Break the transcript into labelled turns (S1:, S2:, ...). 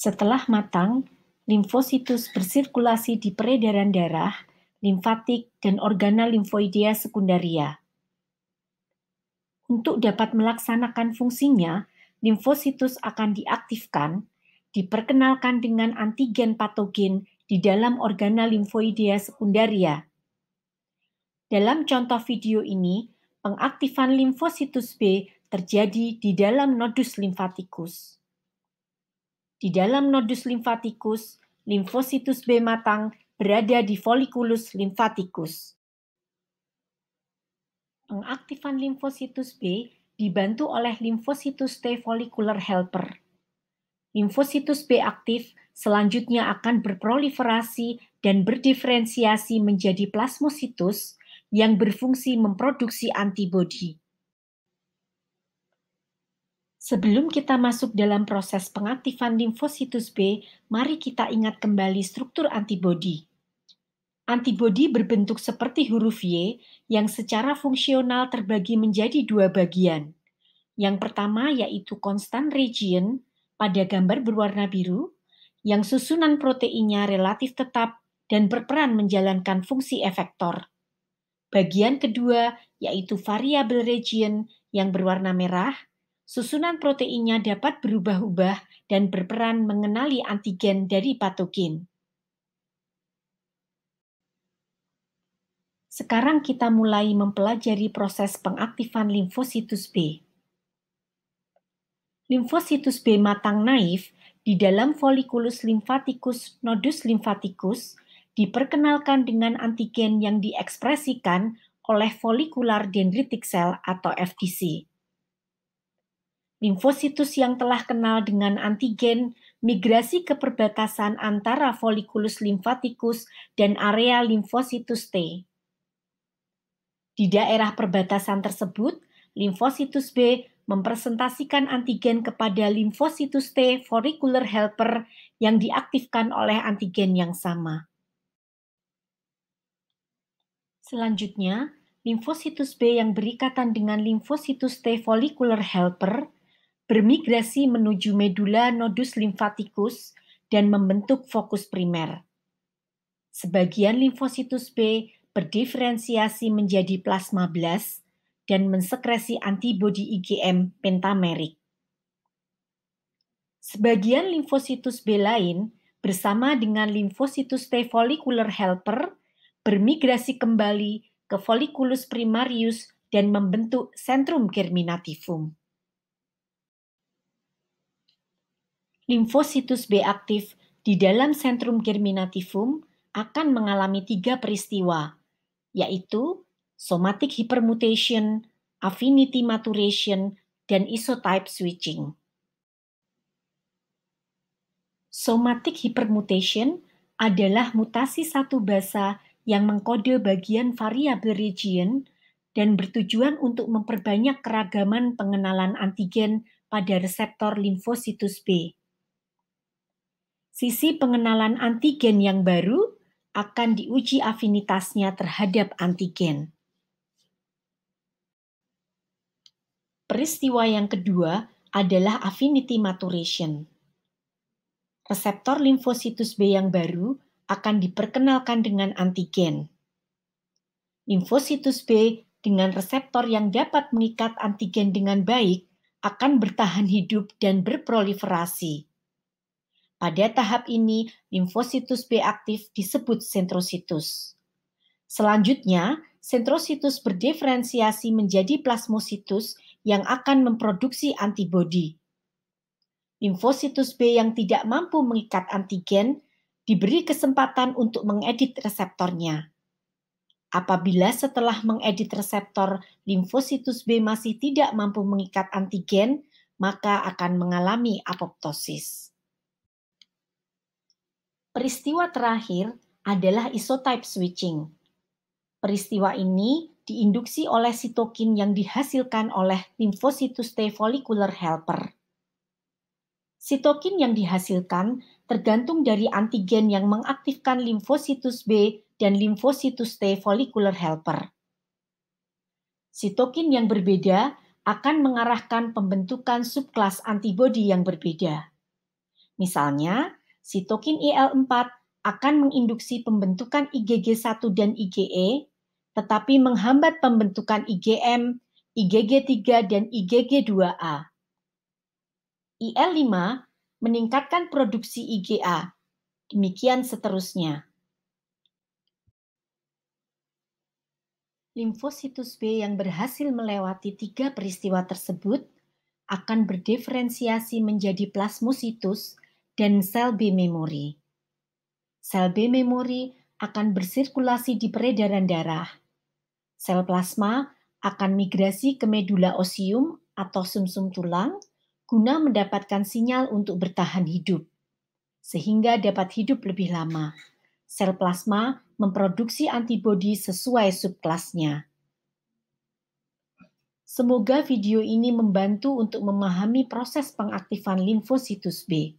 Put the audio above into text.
S1: Setelah matang, limfositus bersirkulasi di peredaran darah, limfatik, dan organel limfoidea sekundaria. Untuk dapat melaksanakan fungsinya, limfositus akan diaktifkan, diperkenalkan dengan antigen patogen di dalam organel limfoidea sekundaria. Dalam contoh video ini, pengaktifan limfositus B terjadi di dalam nodus limfatikus. Di dalam nodus limfatikus, limfositus B matang berada di folikulus limfatikus. Pengaktifan limfositus B dibantu oleh limfositus T follicular helper. Limfositus B aktif selanjutnya akan berproliferasi dan berdiferensiasi menjadi plasmositus yang berfungsi memproduksi antibodi. Sebelum kita masuk dalam proses pengaktifan limfositus B, mari kita ingat kembali struktur antibodi. Antibodi berbentuk seperti huruf Y yang secara fungsional terbagi menjadi dua bagian. Yang pertama yaitu constant region pada gambar berwarna biru, yang susunan proteinnya relatif tetap dan berperan menjalankan fungsi efektor. Bagian kedua yaitu variable region yang berwarna merah, susunan proteinnya dapat berubah-ubah dan berperan mengenali antigen dari patogen. Sekarang kita mulai mempelajari proses pengaktifan limfositus B. Limfositus B matang naif di dalam folikulus limfatikus nodus limfatikus diperkenalkan dengan antigen yang diekspresikan oleh folikular dendritic cell atau FDC. Limfositus yang telah kenal dengan antigen migrasi ke perbatasan antara folikulus limfatikus dan area limfositus T. Di daerah perbatasan tersebut, limfositus B mempresentasikan antigen kepada limfositus T follicular helper yang diaktifkan oleh antigen yang sama. Selanjutnya, limfositus B yang berikatan dengan limfositus T follicular helper bermigrasi menuju medula nodus limfatikus dan membentuk fokus primer. Sebagian limfositus B berdiferensiasi menjadi plasmablast dan mensekresi antibodi IgM pentamerik. Sebagian limfositus B lain bersama dengan limfositus T follicular helper bermigrasi kembali ke folliculus primarius dan membentuk sentrum germinativum. Limfositus B aktif di dalam sentrum germinativum akan mengalami 3 peristiwa, yaitu somatic hypermutation, affinity maturation, dan isotype switching. Somatic hypermutation adalah mutasi satu basa yang mengkode bagian variabel region dan bertujuan untuk memperbanyak keragaman pengenalan antigen pada reseptor limfositus B. Sisi pengenalan antigen yang baru akan diuji afinitasnya terhadap antigen. Peristiwa yang kedua adalah affinity maturation. Reseptor limfositus B yang baru akan diperkenalkan dengan antigen. Limfositus B dengan reseptor yang dapat mengikat antigen dengan baik akan bertahan hidup dan berproliferasi. Pada tahap ini, limfositus B aktif disebut sentrositus. Selanjutnya, sentrositus berdiferensiasi menjadi plasmositus yang akan memproduksi antibodi. Limfositus B yang tidak mampu mengikat antigen diberi kesempatan untuk mengedit reseptornya. Apabila setelah mengedit reseptor, limfositus B masih tidak mampu mengikat antigen, maka akan mengalami apoptosis. Peristiwa terakhir adalah isotype switching. Peristiwa ini diinduksi oleh sitokin yang dihasilkan oleh limfositus T follicular helper. Sitokin yang dihasilkan tergantung dari antigen yang mengaktifkan limfositus B dan limfositus T follicular helper. Sitokin yang berbeda akan mengarahkan pembentukan subklas antibodi yang berbeda. Misalnya, sitokin IL-4 akan menginduksi pembentukan IgG1 dan IgE, tetapi menghambat pembentukan IgM, IgG3, dan IgG2A. IL-5 meningkatkan produksi IgA. Demikian seterusnya. Limfositus B yang berhasil melewati 3 peristiwa tersebut akan berdiferensiasi menjadi plasmositus dan sel B memori. Sel B memori akan bersirkulasi di peredaran darah. Sel plasma akan migrasi ke medula osium atau sumsum tulang guna mendapatkan sinyal untuk bertahan hidup, sehingga dapat hidup lebih lama. Sel plasma memproduksi antibodi sesuai subkelasnya. Semoga video ini membantu untuk memahami proses pengaktifan limfositus B.